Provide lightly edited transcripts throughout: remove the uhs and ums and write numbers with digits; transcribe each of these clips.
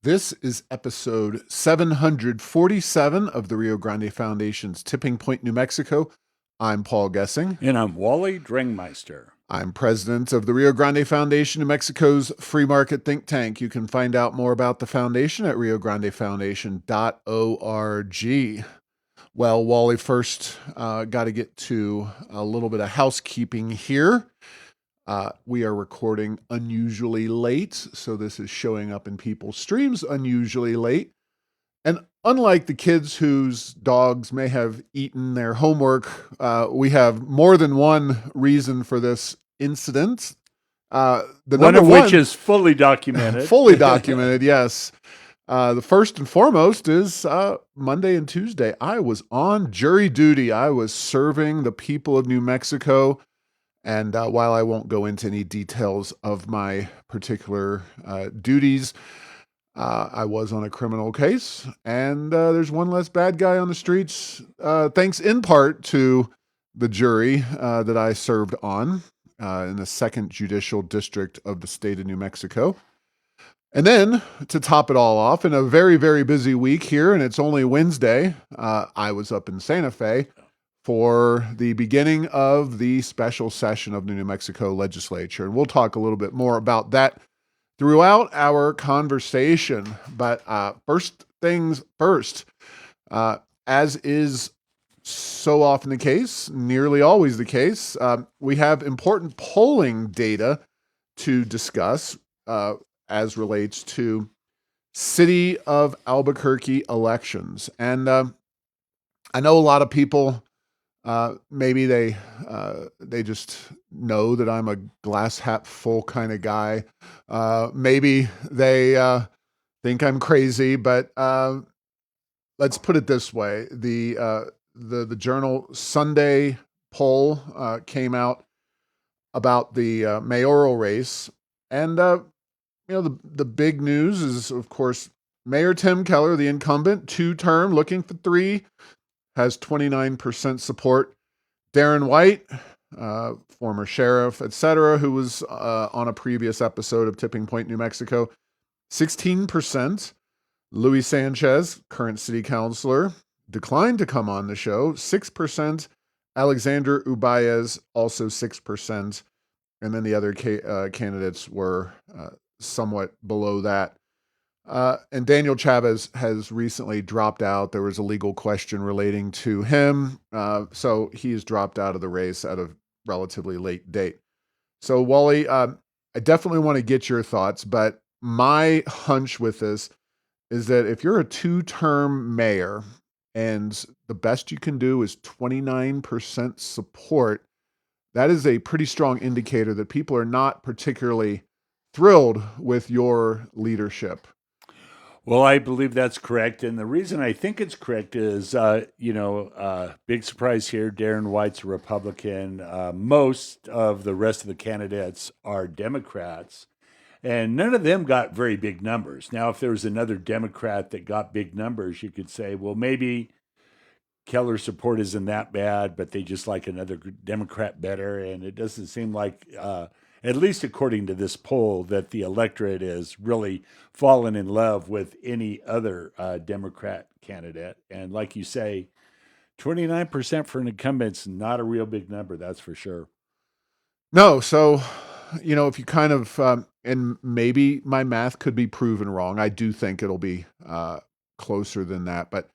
This is episode 747 of the Rio Grande Foundation's Tipping Point, New Mexico. I'm Paul Gessing. And I'm Wally Dringmeister. I'm president of the Rio Grande Foundation, New Mexico's free market think tank. You can find out more about the foundation at riograndefoundation.org. Well, Wally, first got to get to a little bit of housekeeping here. We are recording unusually late, so this is showing up in people's streams unusually late. And unlike the kids whose dogs may have eaten their homework, we have more than one reason for this incident. One of which is fully documented. Fully documented, yes. The first and foremost is Monday and Tuesday. I was on jury duty. I was serving the people of New Mexico. And while I won't go into any details of my particular duties, I was on a criminal case, and there's one less bad guy on the streets, thanks in part to the jury that I served on in the 2nd Judicial District of the state of New Mexico. And then, to top it all off, in a very, very busy week here, and it's only Wednesday, I was up in Santa Fe for the beginning of the special session of the New Mexico legislature. And we'll talk a little bit more about that throughout our conversation. But first things first, as is so often the case, nearly always the case, we have important polling data to discuss as relates to city of Albuquerque elections. And I know a lot of people maybe they just know that I'm a glass half full kind of guy. Maybe they think I'm crazy, but let's put it this way: the journal Sunday poll came out about the mayoral race, and the big news is, of course, Mayor Tim Keller, the incumbent, 2-term, looking for 3. Has 29% support. Darren White, former sheriff, etc., who was on a previous episode of Tipping Point, New Mexico, 16%. Luis Sanchez, current city councilor, declined to come on the show, 6%. Alexander Ubaez, also 6%. And then the other candidates were somewhat below that. And Daniel Chavez has recently dropped out. There was a legal question relating to him. So he's dropped out of the race at a relatively late date. So Wally, I definitely want to get your thoughts, but my hunch with this is that if you're a 2-term mayor and the best you can do is 29% support, that is a pretty strong indicator that people are not particularly thrilled with your leadership. Well, I believe that's correct. And the reason I think it's correct is, big surprise here, Darren White's a Republican. Most of the rest of the candidates are Democrats, and none of them got very big numbers. Now, if there was another Democrat that got big numbers, you could say, well, maybe Keller's support isn't that bad, but they just like another Democrat better. And it doesn't seem like, at least according to this poll, that the electorate is really fallen in love with any other Democrat candidate. And like you say, 29% for an incumbent's not a real big number, that's for sure. No, so, if you kind of, and maybe my math could be proven wrong. I do think it'll be closer than that, but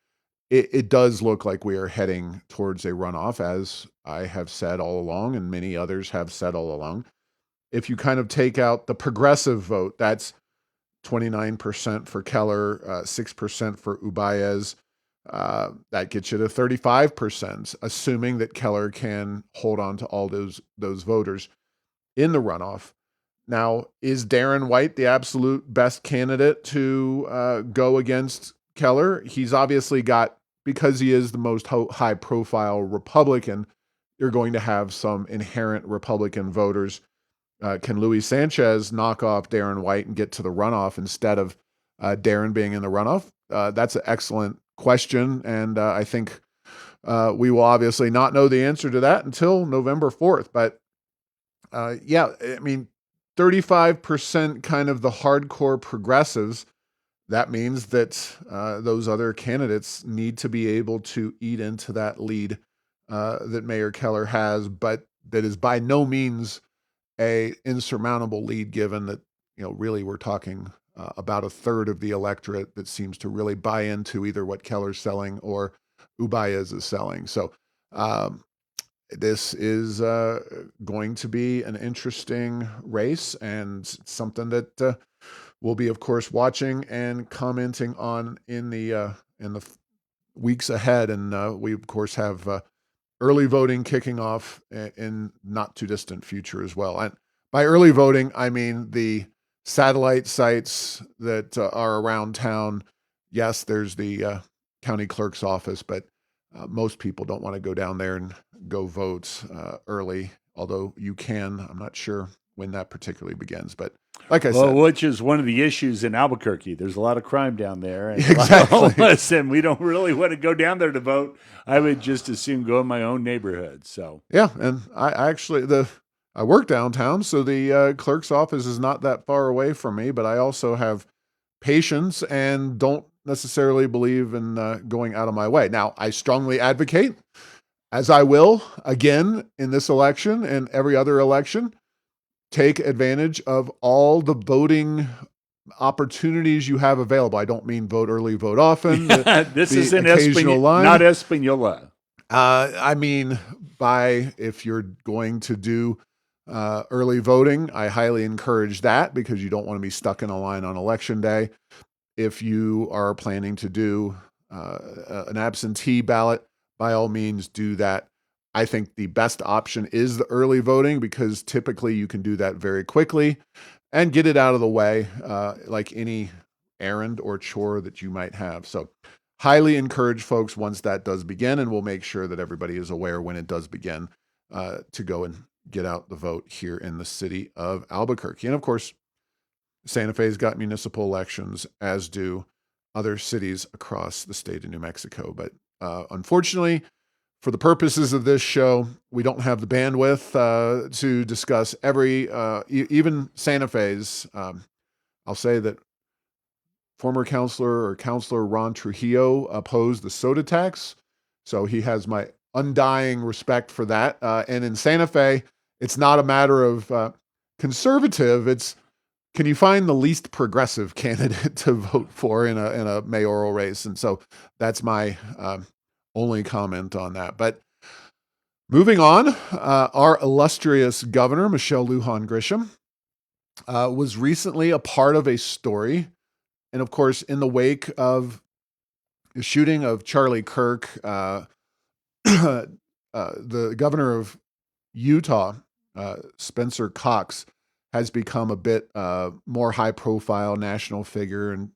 it does look like we are heading towards a runoff, as I have said all along, and many others have said all along. If you kind of take out the progressive vote, that's 29% for Keller, 6% for Ubaez. That gets you to 35%, assuming that Keller can hold on to all those voters in the runoff. Now, is Darren White the absolute best candidate to go against Keller? He's obviously got, because he is the most high-profile Republican, you're going to have some inherent Republican voters. Can Luis Sanchez knock off Darren White and get to the runoff instead of Darren being in the runoff? That's an excellent question, and I think we will obviously not know the answer to that until November 4th. But 35% kind of the hardcore progressives that means that those other candidates need to be able to eat into that lead that Mayor Keller has, but that is by no means a insurmountable lead, given that, really we're talking about a third of the electorate that seems to really buy into either what Keller's selling or Ubaez is selling. So this is going to be an interesting race, and something that we'll be, of course, watching and commenting on in the weeks ahead. And we, of course, have early voting kicking off in not too distant future as well. And by early voting, I mean the satellite sites that are around town. Yes, there's the county clerk's office, but most people don't want to go down there and go vote early, although you can. I'm not sure when that particularly begins, but like I said, which is one of the issues in Albuquerque. There's a lot of crime down there, and exactly. a lot of homeless, and we don't really want to go down there to vote. I would just as soon go in my own neighborhood. So yeah, and I work downtown, so the clerk's office is not that far away from me, but I also have patience and don't necessarily believe in going out of my way. Now, I strongly advocate, as I will again in this election and every other election, take advantage of all the voting opportunities you have available. I don't mean vote early, vote often. This is in Espanola, not Espanola. I mean, if you're going to do early voting, I highly encourage that, because you don't want to be stuck in a line on election day. If you are planning to do an absentee ballot, by all means do that. I think the best option is the early voting, because typically you can do that very quickly and get it out of the way, like any errand or chore that you might have. So highly encourage folks, once that does begin, and we'll make sure that everybody is aware when it does begin, to go and get out the vote here in the city of Albuquerque. And of course, Santa Fe's got municipal elections, as do other cities across the state of New Mexico. But unfortunately, for the purposes of this show, we don't have the bandwidth to discuss even Santa Fe's. I'll say that former Councilor Ron Trujillo opposed the soda tax, so he has my undying respect for that. And in Santa Fe, it's not a matter of conservative. It's, can you find the least progressive candidate to vote for in a mayoral race? And so that's my only comment on that. But moving on, our illustrious governor, Michelle Lujan Grisham, was recently a part of a story. And of course, in the wake of the shooting of Charlie Kirk, the governor of Utah, Spencer Cox, has become a bit more high-profile national figure. And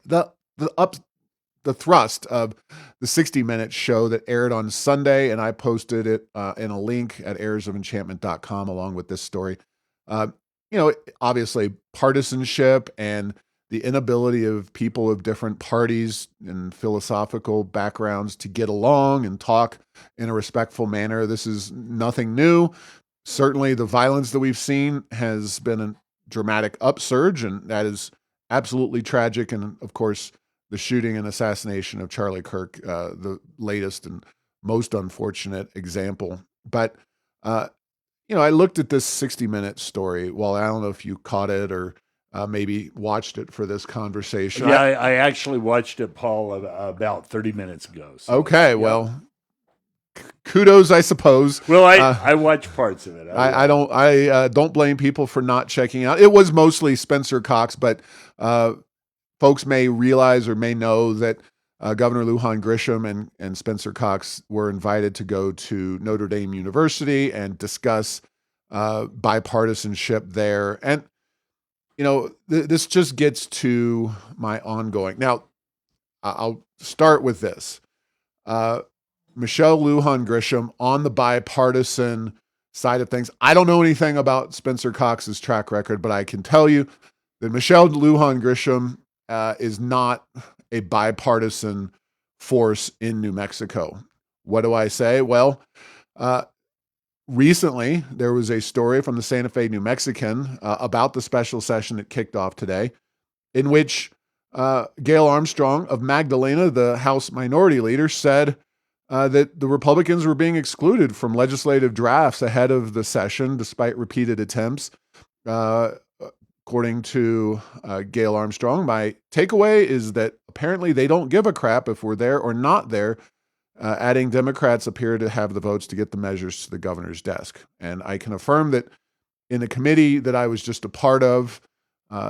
the thrust of the 60 Minutes show that aired on Sunday, and I posted it in a link at heirsofenchantment.com along with this story. Obviously partisanship and the inability of people of different parties and philosophical backgrounds to get along and talk in a respectful manner. This is nothing new. Certainly the violence that we've seen has been a dramatic upsurge, and that is absolutely tragic. And of course, the shooting and assassination of Charlie Kirk, the latest and most unfortunate example. But, I looked at this 60 Minutes story. Well, I don't know if you caught it or maybe watched it for this conversation. Yeah, I actually watched it, Paul, about 30 minutes ago. So, okay, well, kudos, I suppose. Well, I watched parts of it. I don't blame people for not checking out. It was mostly Spencer Cox, but folks may realize or may know that Governor Lujan Grisham and Spencer Cox were invited to go to Notre Dame University and discuss bipartisanship there. And, this just gets to my ongoing. Now, I'll start with this. Michelle Lujan Grisham on the bipartisan side of things. I don't know anything about Spencer Cox's track record, but I can tell you that Michelle Lujan Grisham is not a bipartisan force in New Mexico. What do I say? Well, recently there was a story from the Santa Fe New Mexican about the special session that kicked off today, in which Gail Armstrong of Magdalena, the House Minority Leader, said that the Republicans were being excluded from legislative drafts ahead of the session, despite repeated attempts. Uh, According to Gail Armstrong, my takeaway is that apparently they don't give a crap if we're there or not there. Adding Democrats appear to have the votes to get the measures to the governor's desk. And I can affirm that in the committee that I was just a part of,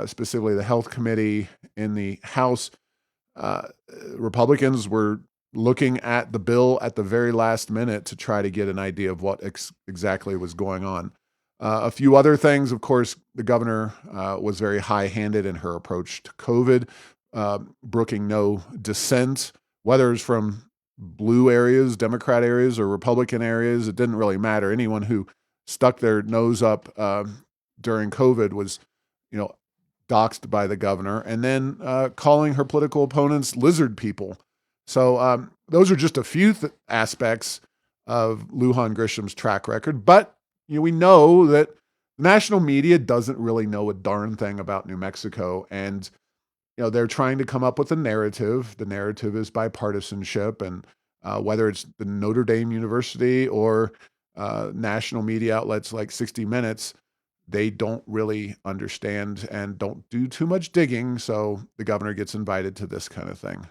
specifically the health committee in the House, uh, Republicans were looking at the bill at the very last minute to try to get an idea of what exactly was going on. A few other things, of course, the governor was very high-handed in her approach to COVID, brooking no dissent, whether it's from blue areas, Democrat areas, or Republican areas. It didn't really matter. Anyone who stuck their nose up during COVID was, doxxed by the governor, and then calling her political opponents lizard people. So those are just a few aspects of Lujan Grisham's track record. But we know that the national media doesn't really know a darn thing about New Mexico, and they're trying to come up with a narrative. The narrative is bipartisanship, and whether it's the Notre Dame University or national media outlets like 60 Minutes, they don't really understand and don't do too much digging. So the governor gets invited to this kind of thing.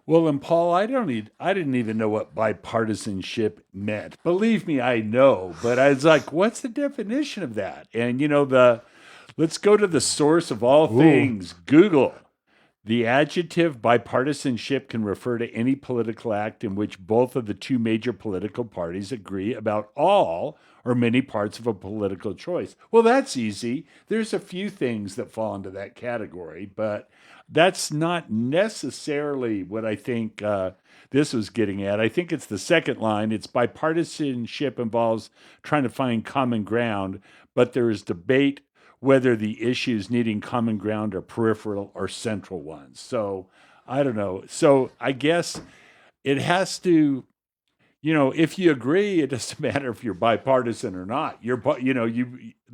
Well, and Paul, I didn't even know what bipartisanship meant. Believe me, I know, but I was like, what's the definition of that? And let's go to the source of all things, Google. The adjective bipartisanship can refer to any political act in which both of the two major political parties agree about all or many parts of a political choice. Well, that's easy. There's a few things that fall into that category, but that's not necessarily what I think this was getting at. I think it's the second line. It's bipartisanship involves trying to find common ground, but there is debate whether the issues needing common ground are peripheral or central ones. So I don't know. So I guess it has to, if you agree, it doesn't matter if you're bipartisan or not.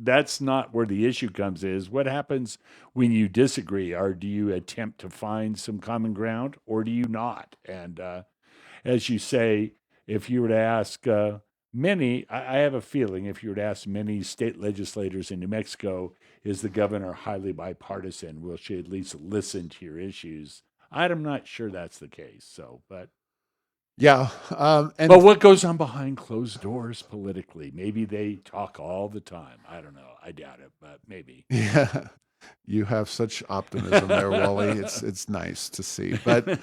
That's not where the issue comes is what happens when you disagree, or do you attempt to find some common ground or do you not? And as you say, if you were to ask I have a feeling if you were to ask many state legislators in New Mexico, is the governor highly bipartisan? Will she at least listen to your issues? I'm not sure that's the case. So, but Yeah. but what goes on behind closed doors politically? Maybe they talk all the time. I don't know. I doubt it, but maybe. Yeah. You have such optimism there, Wally. It's nice to see. But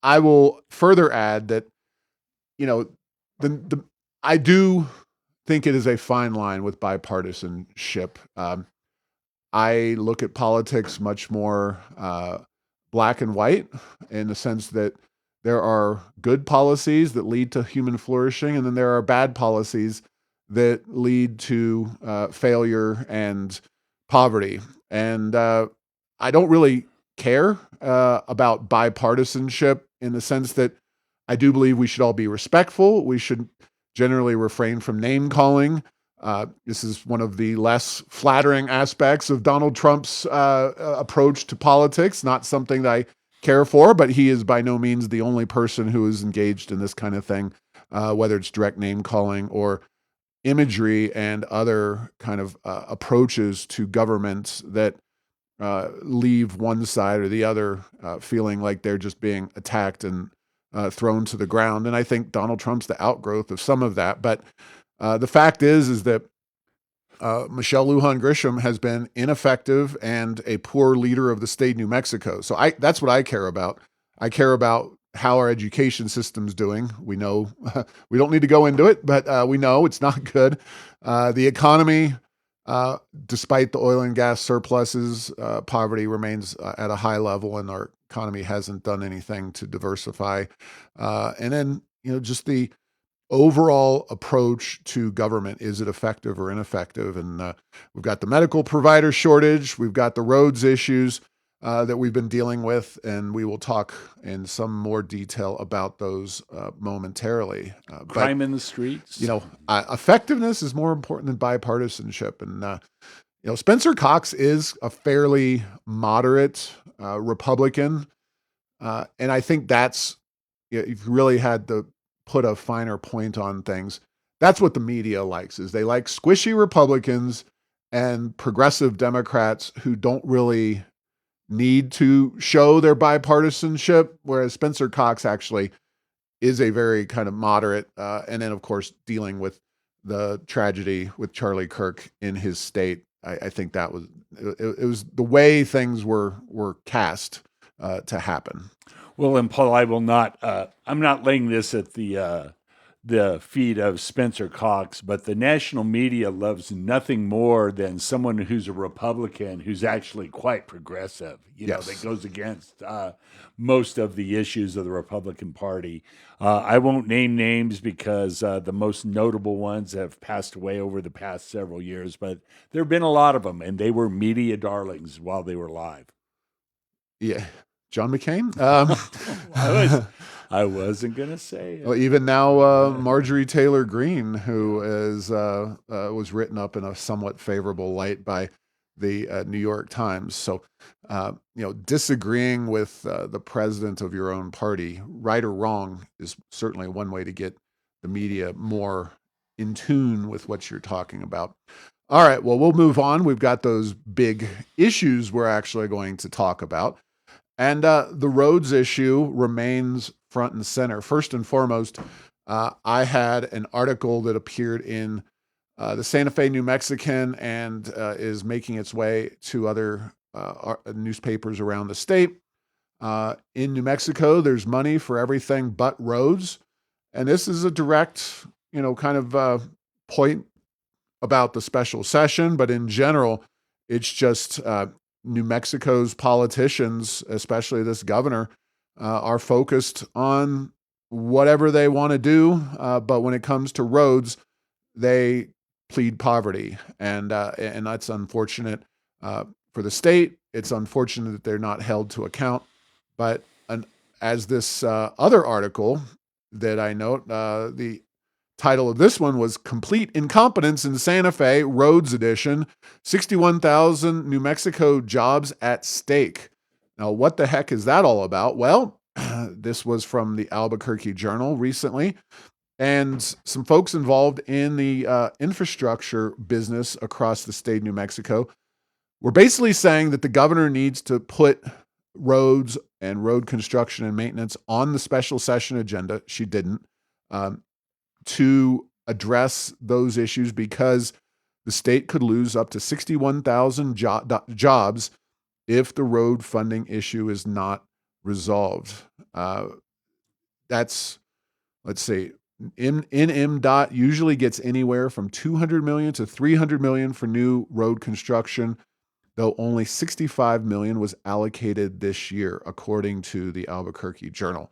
I will further add that, the I do think it is a fine line with bipartisanship. I look at politics much more black and white in the sense that there are good policies that lead to human flourishing, and then there are bad policies that lead to failure and poverty. And I don't really care about bipartisanship in the sense that I do believe we should all be respectful. We should generally refrain from name calling. This is one of the less flattering aspects of Donald Trump's approach to politics, not something that I care for, but he is by no means the only person who is engaged in this kind of thing, whether it's direct name calling or imagery and other kind of approaches to governments that leave one side or the other feeling like they're just being attacked and thrown to the ground. And I think Donald Trump's the outgrowth of some of that. But the fact is that Michelle Lujan Grisham has been ineffective and a poor leader of the state of New Mexico. So that's what I care about. I care about how our education system's doing. We know we don't need to go into it, but we know it's not good. The economy, despite the oil and gas surpluses, poverty remains at a high level, and our economy hasn't done anything to diversify. And then, just the overall approach to government. Is it effective or ineffective? And we've got the medical provider shortage. We've got the roads issues that we've been dealing with, and we will talk in some more detail about those momentarily. Crime in the streets. Effectiveness is more important than bipartisanship. And Spencer Cox is a fairly moderate Republican, and I think that's, if you really had to put a finer point on things, that's what the media likes, is they like squishy Republicans and progressive Democrats who don't really need to show their bipartisanship, whereas Spencer Cox actually is a very kind of moderate, and then of course dealing with the tragedy with Charlie Kirk in his state. I think that was it was the way things were cast to happen. Well, and Paul, I will not. I'm not laying this at the feet of Spencer Cox, but the national media loves nothing more than someone who's a Republican who's actually quite progressive. Yes. That goes against most of the issues of the Republican Party. I won't name names because the most notable ones have passed away over the past several years, but there have been a lot of them, and they were media darlings while they were alive. Yeah. John McCain. I wasn't gonna say it. Well, even now, Marjorie Taylor Greene, who is was written up in a somewhat favorable light by the New York Times. So, disagreeing with the president of your own party, right or wrong, is certainly one way to get the media more in tune with what you're talking about. All right, well, we'll move on. We've got those big issues we're actually going to talk about. And the roads issue remains front and center. First and foremost, I had an article that appeared in the Santa Fe New Mexican and is making its way to other newspapers around the state. In New Mexico, there's money for everything but roads. And this is a direct, kind of point about the special session. But in general, it's just New Mexico's politicians, especially this governor, are focused on whatever they want to do. But when it comes to roads, they plead poverty. And that's unfortunate for the state. It's unfortunate that they're not held to account. But as this other article that I note, the title of this one was Complete Incompetence in Santa Fe, Roads Edition, 61,000 New Mexico jobs at stake. Now, what the heck is that all about? Well, this was from the Albuquerque Journal recently, and some folks involved in the infrastructure business across the state of New Mexico were basically saying that the governor needs to put roads and road construction and maintenance on the special session agenda. She didn't. To address those issues because the state could lose up to 61,000 jobs if the road funding issue is not resolved. Let's see, MDOT usually gets anywhere from $200 million to $300 million for new road construction, though only $65 million was allocated this year, according to the Albuquerque Journal.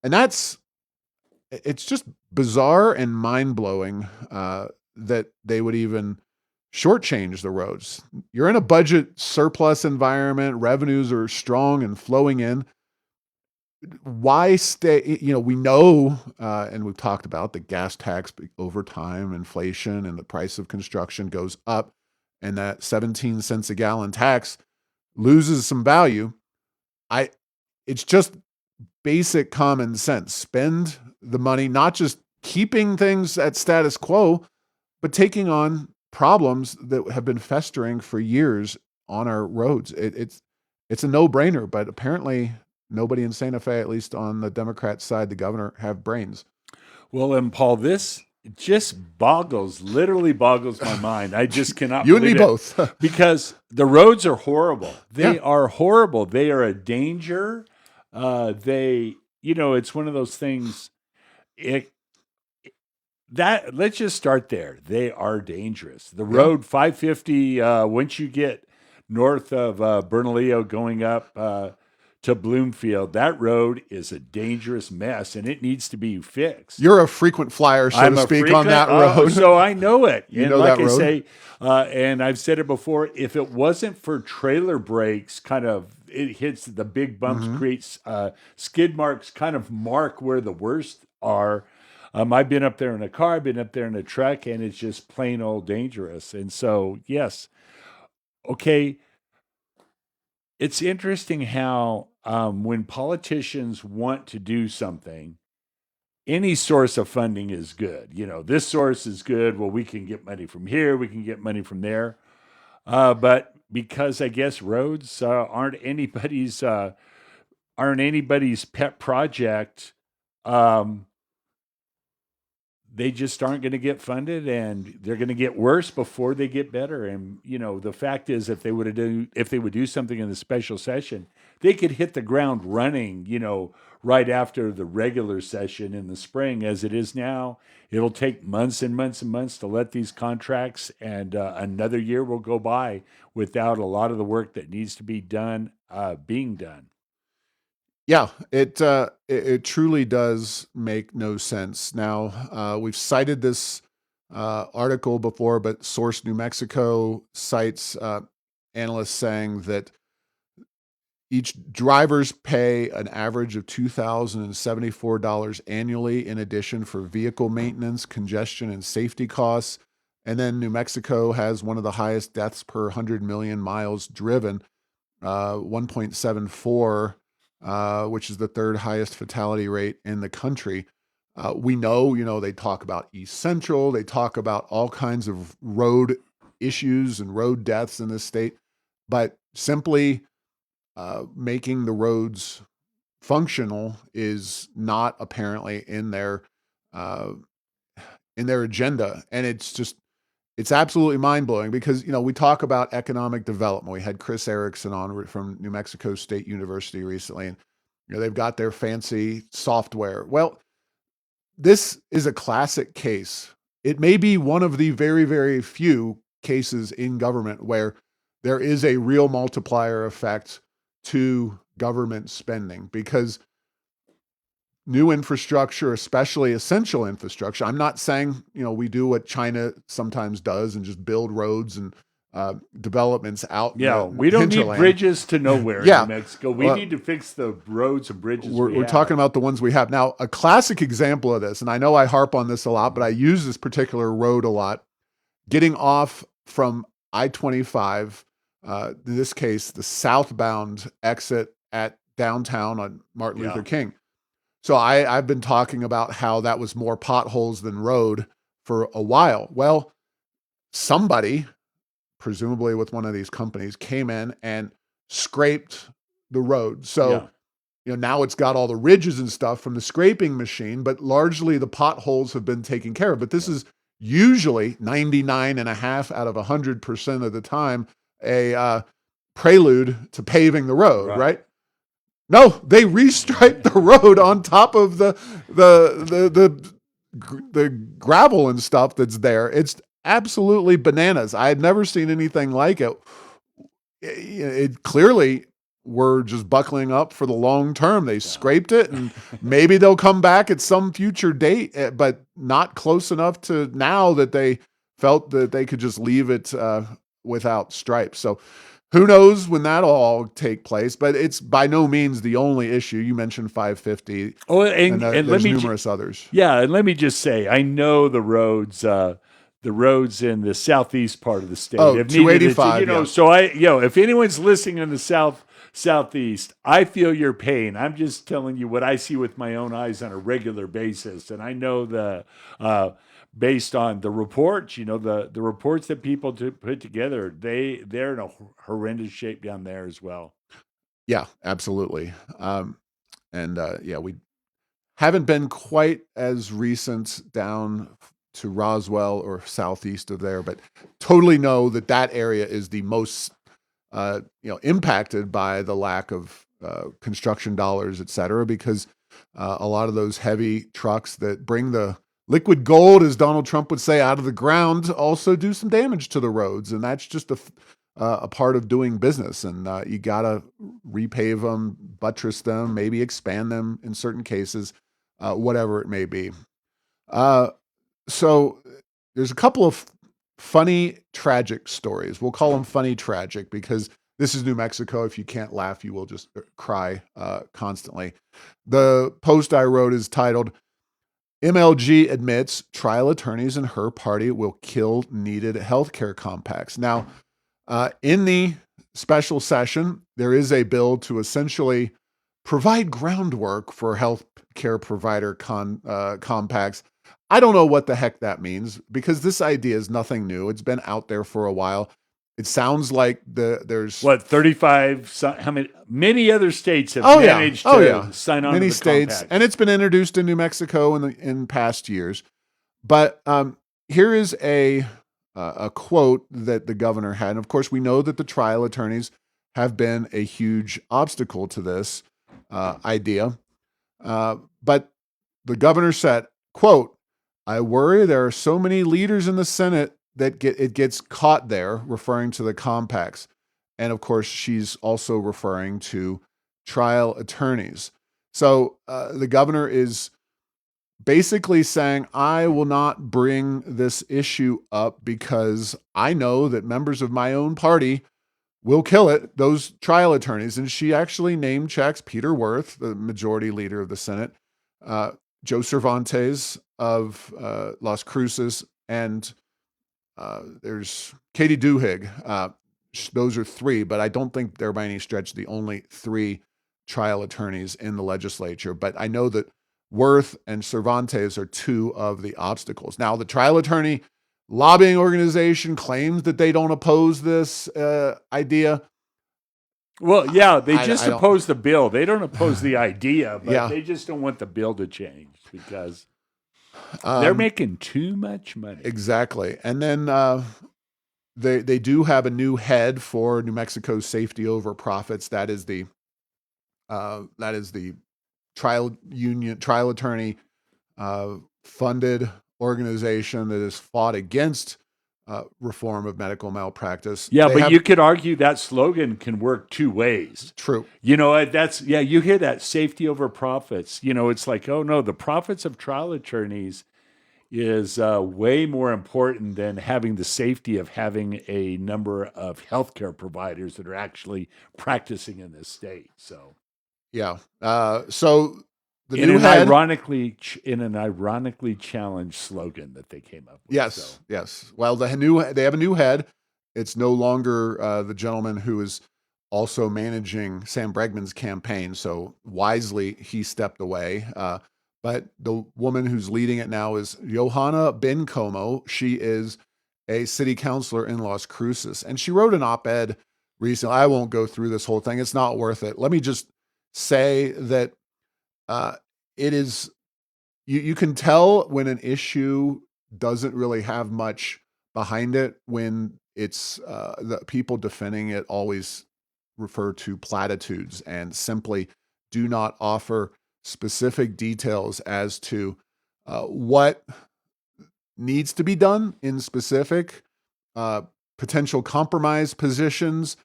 And it's just bizarre and mind-blowing that they would even shortchange the roads. You're in a budget surplus environment. Revenues are strong and flowing in. Why stay? We know, and we've talked about the gas tax over time, inflation, and the price of construction goes up, and that 17 cents a gallon tax loses some value. It's just basic common sense. Spend the money, not just keeping things at status quo, but taking on problems that have been festering for years on our roads. It's a no-brainer, but apparently nobody in Santa Fe, at least on the Democrat side, the governor, have brains. Well, and Paul, this just literally boggles my mind. I just cannot You and me believe it. both. Because the roads are horrible. They Yeah. are horrible. They are a danger. It's one of those things. Let's just start there. They are dangerous. The road 550, once you get north of Bernalillo going up to Bloomfield, that road is a dangerous mess, and it needs to be fixed. You're a frequent flyer, so to speak, on that road. So I know it. You and know like that road? I say, and I've said it before, if it wasn't for trailer brakes, it hits the big bumps, creates skid marks, kind of mark where the worst are. I've been up there in a car, I've been up there in a truck, and it's just plain old dangerous. And so, yes, okay, it's interesting how when politicians want to do something, any source of funding is good. This source is good. Well, we can get money from here, we can get money from there. But because I guess roads aren't anybody's pet project, um, they just aren't going to get funded, and they're going to get worse before they get better. And the fact is, if they would do something in the special session, they could hit the ground running. Right after the regular session in the spring. As it is now, it'll take months and months and months to let these contracts, and another year will go by without a lot of the work that needs to be done being done. Yeah, it truly does make no sense. Now, we've cited this article before, but Source New Mexico cites analysts saying that each drivers pay an average of $2,074 annually in addition for vehicle maintenance, congestion, and safety costs. And then New Mexico has one of the highest deaths per 100 million miles driven, 1.74, which is the third highest fatality rate in the country. We know, they talk about East Central, they talk about all kinds of road issues and road deaths in this state, but simply making the roads functional is not apparently in their agenda, and it's absolutely mind blowing because we talk about economic development. We had Chris Erickson on from New Mexico State University recently, and they've got their fancy software. Well, this is a classic case. It may be one of the very, very few cases in government where there is a real multiplier effect to government spending, because new infrastructure, especially essential infrastructure. I'm not saying, we do what China sometimes does and just build roads and developments out. Yeah, in the we don't hinterland. need bridges to nowhere Yeah. in New Mexico. We need to fix the roads and bridges. We're talking about the ones we have. Now, a classic example of this, and I know I harp on this a lot, but I use this particular road a lot, getting off from I-25, in this case, the southbound exit at downtown on Martin Luther King. So I've been talking about how that was more potholes than road for a while. Well, somebody, presumably with one of these companies, came in and scraped the road. So, now it's got all the ridges and stuff from the scraping machine, but largely the potholes have been taken care of. But this is usually 99.5 out of 100% of the time a prelude to paving the road, right? No, they restriped the road on top of the gravel and stuff that's there. It's absolutely bananas. I had never seen anything like it. It clearly were just buckling up for the long term. They scraped it, and maybe they'll come back at some future date, but not close enough to now that they felt that they could just leave it without stripes. So who knows when that'll all take place, but it's by no means the only issue. You mentioned 550. Oh, and there's numerous others. Yeah, and let me just say, I know the roads in the southeast part of the state. Oh, 285. So if anyone's listening in the southeast, I feel your pain. I'm just telling you what I see with my own eyes on a regular basis, and I know based on the reports, the reports that people put together, they're in a horrendous shape down there as well. Yeah, absolutely. We haven't been quite as recent down to Roswell or southeast of there, but totally know that area is the most impacted by the lack of construction dollars, et cetera, because a lot of those heavy trucks that bring the liquid gold, as Donald Trump would say, out of the ground also do some damage to the roads. And that's just a part of doing business. And you got to repave them, buttress them, maybe expand them in certain cases, whatever it may be. So there's a couple of funny, tragic stories. We'll call them funny, tragic, because this is New Mexico. If you can't laugh, you will just cry constantly. The post I wrote is titled, MLG admits trial attorneys in her party will kill needed healthcare compacts. Now, In the special session, there is a bill to essentially provide groundwork for health care provider compacts. I don't know what the heck that means because this idea is nothing new. It's been out there for a while. It sounds like there's What, 35, how many other states have oh yeah, managed oh to yeah, sign on to many the states, compact? and it's been introduced in New Mexico in past years. But here is a quote that the governor had. And of course, we know that the trial attorneys have been a huge obstacle to this idea. But the governor said, quote, "I worry there are so many leaders in the Senate that it gets caught there," referring to the compacts. And of course, she's also referring to trial attorneys. So the governor is basically saying, I will not bring this issue up because I know that members of my own party will kill it, those trial attorneys. And she actually name checks Peter Wirth, the majority leader of the Senate, uh, Joe Cervantes of Las Cruces, and there's Katie Duhigg. Those are three, but I don't think they're by any stretch the only three trial attorneys in the legislature. But I know that Wirth and Cervantes are two of the obstacles. Now, the trial attorney lobbying organization claims that they don't oppose this idea. Well, yeah, they I just don't. oppose the bill. They don't oppose the idea, but Yeah. they just don't want the bill to change because they're Um, making too much money. exactly. And then they do have a new head for New Mexico's safety over profits. That is the trial attorney funded organization that has fought against reform of medical malpractice. Yeah, They but have you could argue that slogan can work two ways. true. You know, you hear that safety over profits. You know, it's like, oh no, the profits of trial attorneys is way more important than having the safety of having a number of healthcare providers that are actually practicing in this state. So, Yeah. So the in new an head. ironically challenged slogan that they came up with. Yes. So. Yes. Well, they have a new head. It's no longer the gentleman who is also managing Sam Bregman's campaign. So wisely, he stepped away. But the woman who's leading it now is Johanna Bencomo. She is a city councilor in Las Cruces. And she wrote an op-ed recently. I won't go through this whole thing. It's not worth it. Let me just say that it is, you can tell when an issue doesn't really have much behind it when it's the people defending it always refer to platitudes and simply do not offer specific details as to what needs to be done in specific potential compromise positions.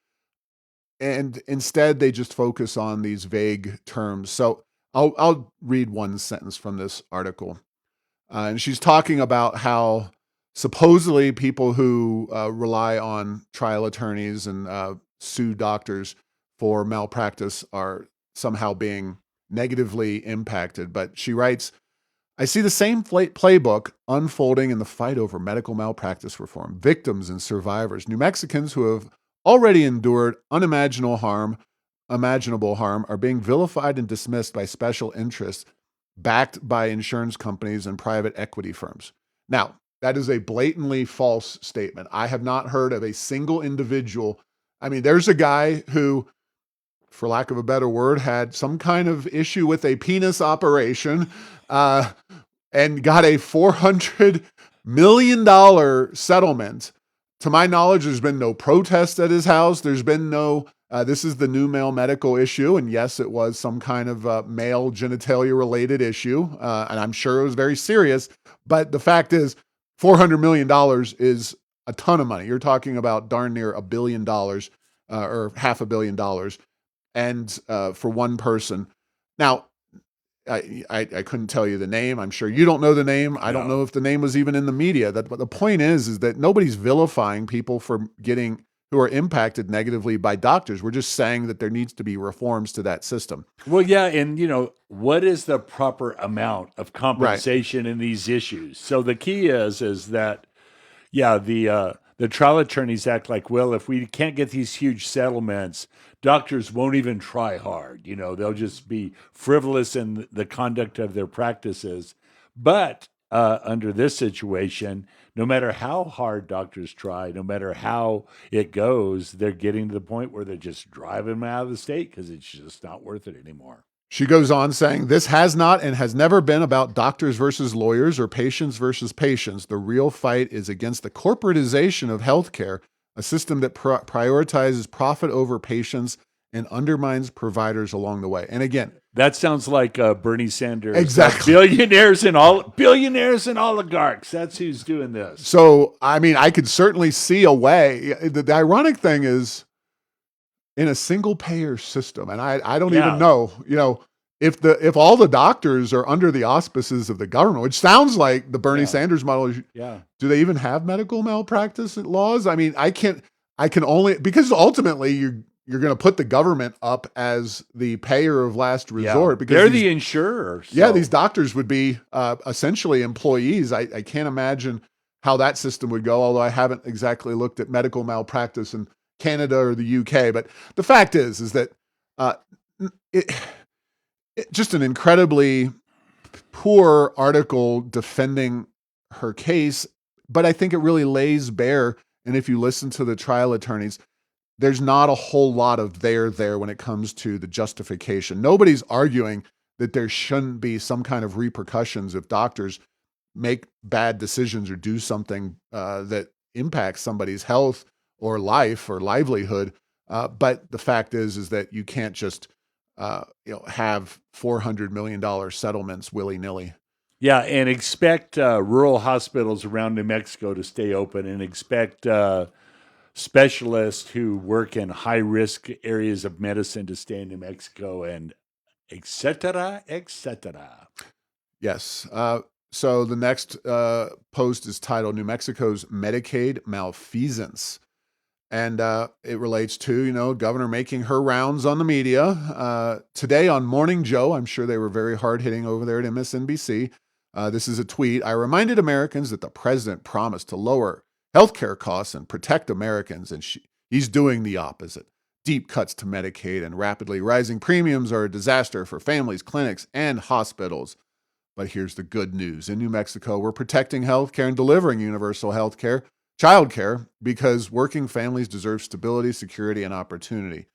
And instead, they just focus on these vague terms. So I'll read one sentence from this article. And she's talking about how supposedly people who rely on trial attorneys and sue doctors for malpractice are somehow being negatively impacted. But she writes, I see the same playbook unfolding in the fight over medical malpractice reform. Victims and survivors, New Mexicans who have already endured imaginable harm, are being vilified and dismissed by special interests backed by insurance companies and private equity firms. Now, that is a blatantly false statement. I have not heard of a single individual. I mean, there's a guy who, for lack of a better word, had some kind of issue with a penis operation and got a $400 million settlement. To my knowledge, there's been no protest at his house. There's been no, this is the new male medical issue. And yes, it was some kind of male genitalia related issue. And I'm sure it was very serious. But the fact is, $400 million is a ton of money. You're talking about darn near $1 billion or $500 million. And for one person. Now, I couldn't tell you the name. I'm sure you don't know the name. I don't know if the name was even in the media. But the point is that nobody's vilifying people for who are impacted negatively by doctors. We're just saying that there needs to be reforms to that system. Well, yeah, and what is the proper amount of compensation in these issues? So the key is that, yeah, The trial attorneys act like, well, if we can't get these huge settlements, doctors won't even try hard. They'll just be frivolous in the conduct of their practices. But under this situation, no matter how hard doctors try, no matter how it goes, they're getting to the point where they're just driving them out of the state because it's just not worth it anymore. She goes on saying, this has not and has never been about doctors versus lawyers or patients versus patients. The real fight is against the corporatization of healthcare, a system that prioritizes profit over patients and undermines providers along the way. And again, that sounds like Bernie Sanders. Exactly. Billionaires and oligarchs. That's who's doing this. So, I mean, I could certainly see a way. The ironic thing is, in a single payer system, and I don't even know, if all the doctors are under the auspices of the government, which sounds like the Bernie Sanders model. Do they even have medical malpractice laws? I mean, I can only, because ultimately you're going to put the government up as the payer of last resort, because they're the insurer. So. Yeah, these doctors would be essentially employees. I can't imagine how that system would go, although I haven't exactly looked at medical malpractice in Canada or the UK. But the fact is that just an incredibly poor article defending her case, but I think it really lays bare, and if you listen to the trial attorneys, there's not a whole lot of there when it comes to the justification. Nobody's arguing that there shouldn't be some kind of repercussions if doctors make bad decisions or do something that impacts somebody's health or life or livelihood. But the fact is that you can't just have $400 million settlements willy-nilly. Yeah, and expect rural hospitals around New Mexico to stay open, and expect specialists who work in high-risk areas of medicine to stay in New Mexico, and et cetera, et cetera. Yes. So the next post is titled New Mexico's Medicaid Malfeasance. And it relates to, Governor making her rounds on the media. Today on Morning Joe, I'm sure they were very hard-hitting over there at MSNBC. This is a tweet. I reminded Americans that the president promised to lower healthcare costs and protect Americans, and he's doing the opposite. Deep cuts to Medicaid and rapidly rising premiums are a disaster for families, clinics, and hospitals. But here's the good news. In New Mexico, we're protecting healthcare and delivering universal healthcare, childcare, because working families deserve stability, security, and opportunity.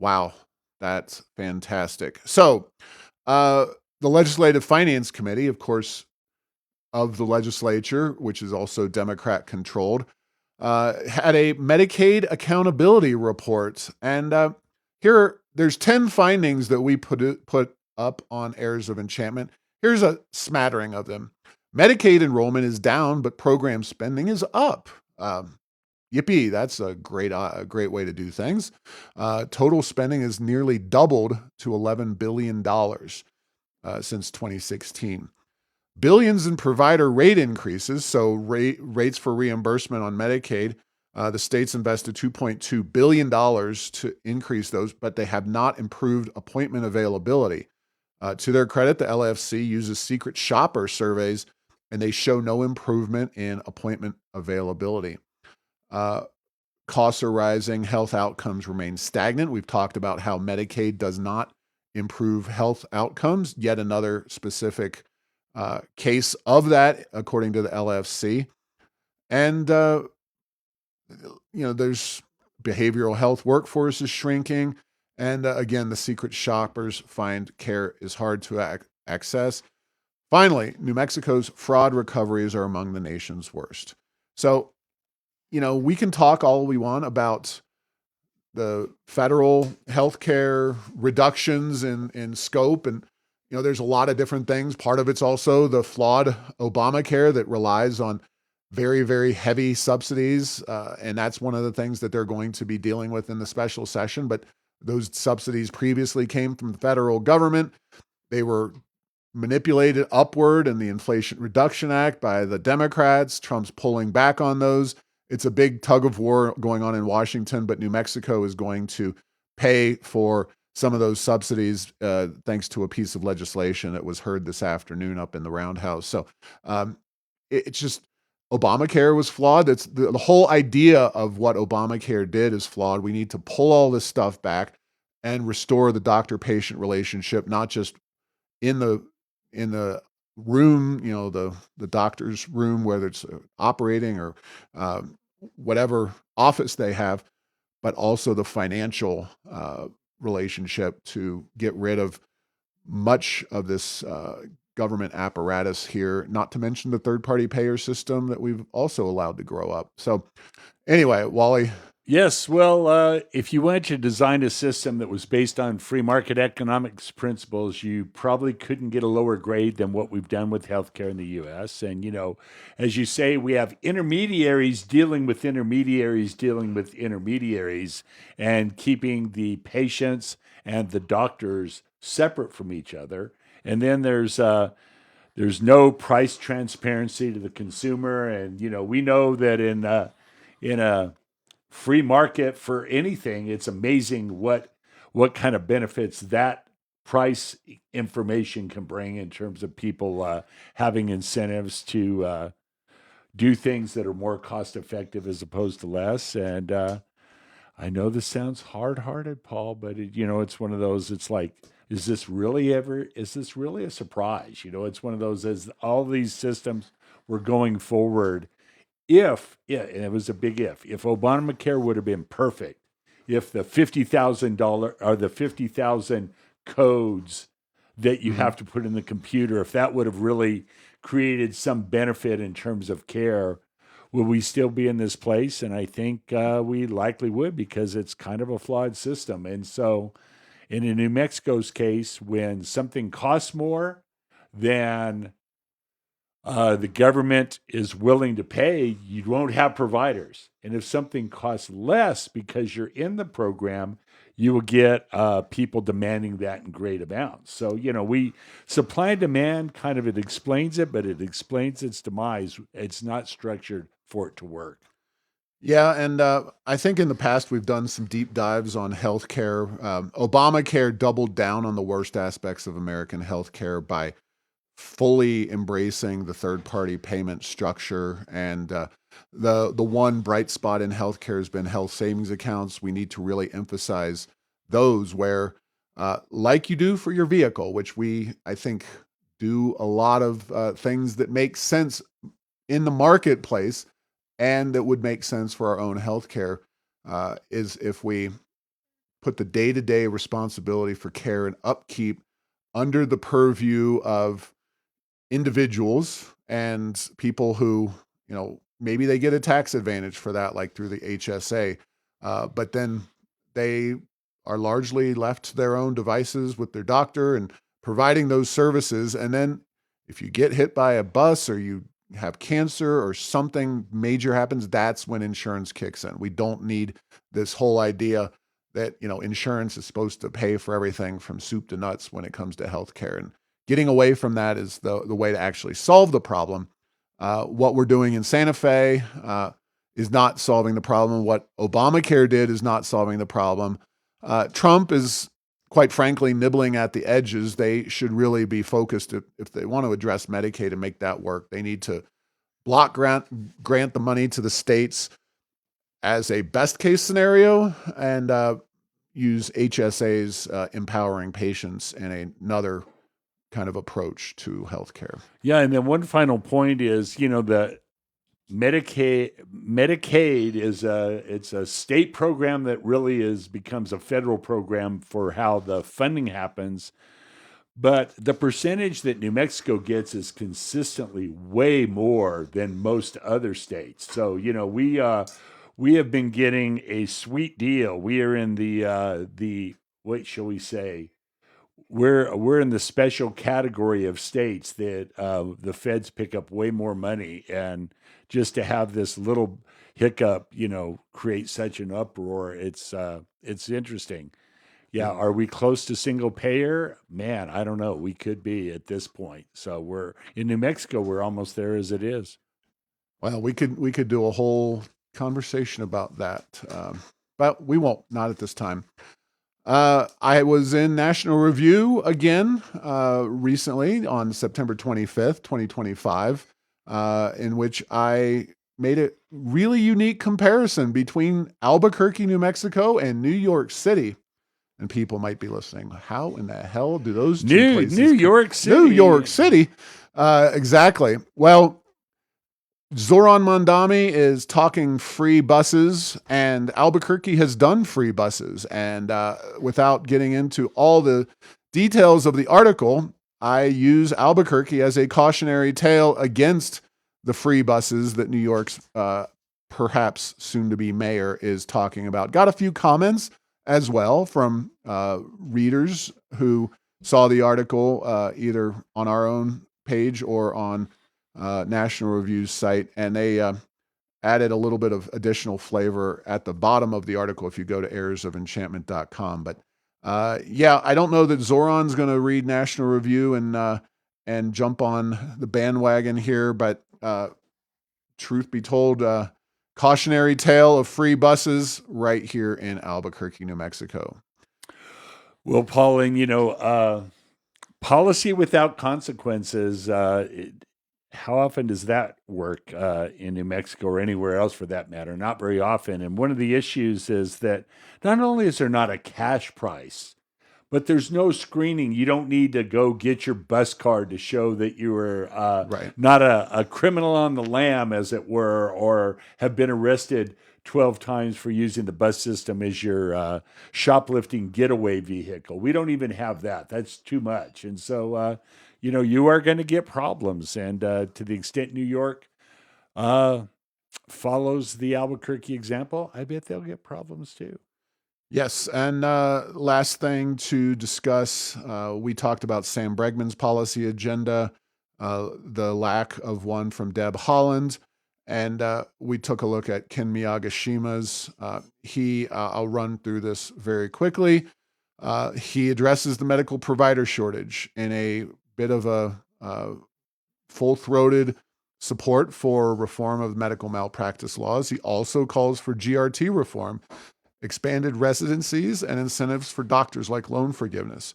Wow, that's fantastic. So, the Legislative Finance Committee, of course, of the legislature, which is also Democrat-controlled, had a Medicaid accountability report. And there's 10 findings that we put up on Heirs of Enchantment. Here's a smattering of them. Medicaid enrollment is down, but program spending is up. Yippee, that's a great way to do things. Total spending has nearly doubled to $11 billion since 2016. Billions in provider rate increases, so rates for reimbursement on Medicaid. The states invested $2.2 billion to increase those, but they have not improved appointment availability. To their credit, the LFC uses secret shopper surveys, and they show no improvement in appointment availability. Costs are rising. Health outcomes remain stagnant. We've talked about how Medicaid does not improve health outcomes. Yet another specific case of that, according to the LFC. And, there's behavioral health workforce is shrinking. And again, the secret shoppers find care is hard to access. Finally, New Mexico's fraud recoveries are among the nation's worst. So, we can talk all we want about the federal healthcare reductions in scope. And, there's a lot of different things. Part of it's also the flawed Obamacare that relies on very, very heavy subsidies. And that's one of the things that they're going to be dealing with in the special session. But those subsidies previously came from the federal government. They were manipulated upward in the Inflation Reduction Act by the Democrats. Trump's pulling back on those. It's a big tug of war going on in Washington, but New Mexico is going to pay for some of those subsidies thanks to a piece of legislation that was heard this afternoon up in the Roundhouse. So it's just Obamacare was flawed. That's the whole idea of what Obamacare did is flawed. We need to pull all this stuff back and restore the doctor-patient relationship, not just in the room, the doctor's room, whether it's operating or whatever office they have, but also the financial relationship to get rid of much of this government apparatus here, not to mention the third-party payer system that we've also allowed to grow up. So anyway, Wally. Yes, well, if you wanted to design a system that was based on free market economics principles, you probably couldn't get a lower grade than what we've done with healthcare in the US. And, as you say, we have intermediaries dealing with intermediaries dealing with intermediaries and keeping the patients and the doctors separate from each other. And then there's no price transparency to the consumer. And, we know that in a free market for anything, it's amazing what kind of benefits that price information can bring in terms of people having incentives to do things that are more cost effective as opposed to less. And I know this sounds hard hearted, Paul, but it's one of those. It's like, is this really a surprise? It's one of those, as all these systems were going forward, and it was a big if Obamacare would have been perfect, if the $50,000 or the 50,000 codes that you have to put in the computer, if that would have really created some benefit in terms of care, would we still be in this place? And I think we likely would, because it's kind of a flawed system. And so in New Mexico's case, when something costs more than the government is willing to pay, you won't have providers. And if something costs less because you're in the program, you will get people demanding that in great amounts. So, we supply and demand kind of, it explains it, but it explains its demise. It's not structured for it to work. Yeah, and I think in the past we've done some deep dives on healthcare. Obamacare doubled down on the worst aspects of American healthcare by fully embracing the third-party payment structure. And the one bright spot in healthcare has been health savings accounts. We need to really emphasize those where, like you do for your vehicle, which I think, do a lot of things that make sense in the marketplace and that would make sense for our own healthcare, is if we put the day-to-day responsibility for care and upkeep under the purview of individuals and people who, maybe they get a tax advantage for that, like through the HSA, but then they are largely left to their own devices with their doctor and providing those services. And then if you get hit by a bus or you have cancer or something major happens, that's when insurance kicks in. We don't need this whole idea that, insurance is supposed to pay for everything from soup to nuts when it comes to healthcare. And getting away from that is the way to actually solve the problem. What we're doing in Santa Fe is not solving the problem. What Obamacare did is not solving the problem. Trump is, quite frankly, nibbling at the edges. They should really be focused. If they want to address Medicaid and make that work, they need to block grant the money to the states as a best case scenario, and use HSAs empowering patients in another kind of approach to healthcare. Yeah, and then one final point is, the Medicaid is it's a state program that really becomes a federal program for how the funding happens. But the percentage that New Mexico gets is consistently way more than most other states. So, we have been getting a sweet deal. We are in the what shall we say? We're in the special category of states that the feds pick up way more money, and just to have this little hiccup, create such an uproar, it's interesting. Yeah, are we close to single payer? Man, I don't know. We could be at this point. So we're in New Mexico. We're almost there as it is. Well, we could do a whole conversation about that, but we won't. Not at this time. I was in National Review again recently on September 25th, 2025. in which I made a really unique comparison between Albuquerque, New Mexico, and New York City. And people might be listening, how in the hell do those two places? New York City. New York City. Exactly. Well, Zoran Mondami is talking free buses, and Albuquerque has done free buses. And without getting into all the details of the article, I use Albuquerque as a cautionary tale against the free buses that New York's perhaps soon-to-be mayor is talking about. Got a few comments as well from readers who saw the article either on our own page or on National Review's site, and they added a little bit of additional flavor at the bottom of the article if you go to errorsofenchantment.com. But yeah, I don't know that Zoran's going to read National Review and jump on the bandwagon here, but truth be told, cautionary tale of free buses right here in Albuquerque, New Mexico. Well, Pauline, policy without consequences, how often does that work in New Mexico or anywhere else for that matter? Not very often. And one of the issues is that not only is there not a cash price, but there's no screening. You don't need to go get your bus card to show that you were not a criminal on the lam, as it were, or have been arrested 12 times for using the bus system as your shoplifting getaway vehicle. We don't even have that. That's too much. And so, you are going to get problems. And to the extent New York follows the Albuquerque example, I bet they'll get problems too. Yes, and last thing to discuss, we talked about Sam Bregman's policy agenda, the lack of one from Deb Haaland, and we took a look at Ken Miyagishima's. I'll run through this very quickly. He addresses the medical provider shortage in a bit of a full-throated support for reform of medical malpractice laws. He also calls for GRT reform, expanded residencies, and incentives for doctors like loan forgiveness.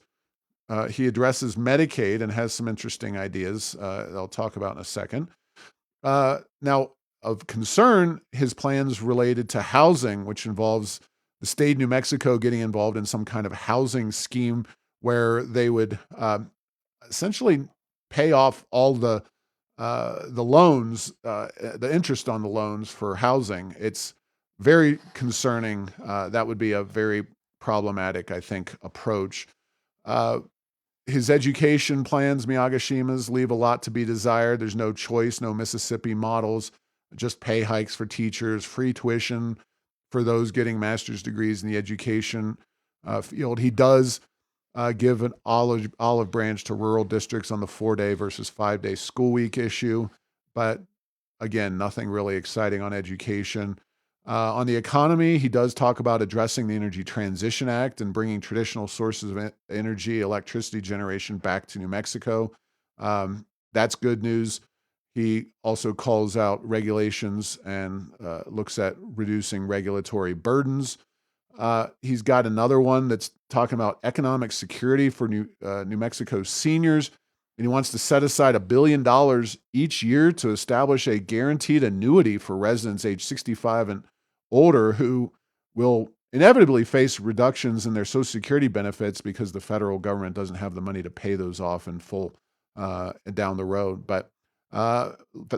He addresses Medicaid and has some interesting ideas I'll talk about in a second. Now, of concern, his plans related to housing, which involves the state of New Mexico getting involved in some kind of housing scheme where they would essentially pay off all the loans, the interest on the loans for housing. It's very concerning. That would be a very problematic, I think, approach. His education plans, Miyagishima's, leave a lot to be desired. There's no choice, no Mississippi models, just pay hikes for teachers, free tuition for those getting master's degrees in the education field. He does give an olive branch to rural districts on the 4-day versus 5-day school week issue. But again, nothing really exciting on education. On the economy, he does talk about addressing the Energy Transition Act and bringing traditional sources of energy, electricity generation back to New Mexico. That's good news. He also calls out regulations and looks at reducing regulatory burdens. He's got another one that's talking about economic security for New Mexico seniors. And he wants to set aside $1 billion each year to establish a guaranteed annuity for residents age 65 and older who will inevitably face reductions in their Social Security benefits because the federal government doesn't have the money to pay those off in full down the road. But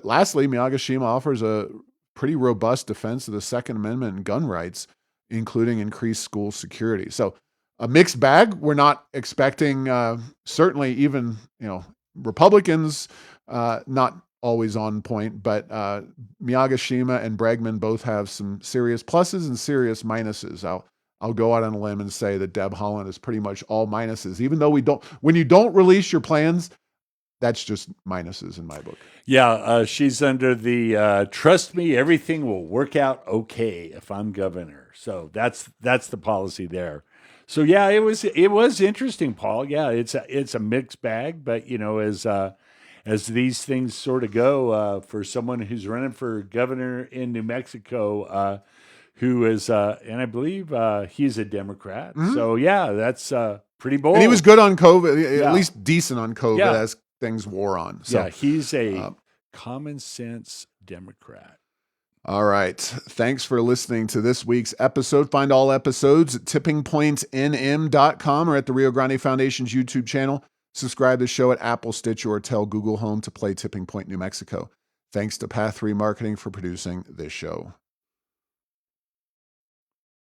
lastly, Miyagishima offers a pretty robust defense of the Second Amendment and gun rights, including increased school security. So a mixed bag. We're not expecting, certainly even, Republicans, not always on point, but Miyagishima and Bregman both have some serious pluses and serious minuses. I'll go out on a limb and say that Deb Haaland is pretty much all minuses, even though when you don't release your plans, that's just minuses in my book. Yeah, she's under the trust me, everything will work out okay if I'm governor. So that's the policy there. So yeah, it was interesting, Paul. Yeah, it's a mixed bag, but as these things sort of go, for someone who's running for governor in New Mexico, who is and I believe he's a Democrat. Mm-hmm. So yeah, that's pretty bold. And he was good on COVID, at least decent on COVID as things wore on. So, yeah, he's a common sense Democrat. All right. Thanks for listening to this week's episode. Find all episodes at tippingpointsnm.com or at the Rio Grande Foundation's YouTube channel. Subscribe to the show at Apple, Stitcher, or tell Google Home to play Tipping Point New Mexico. Thanks to Path 3 Marketing for producing this show.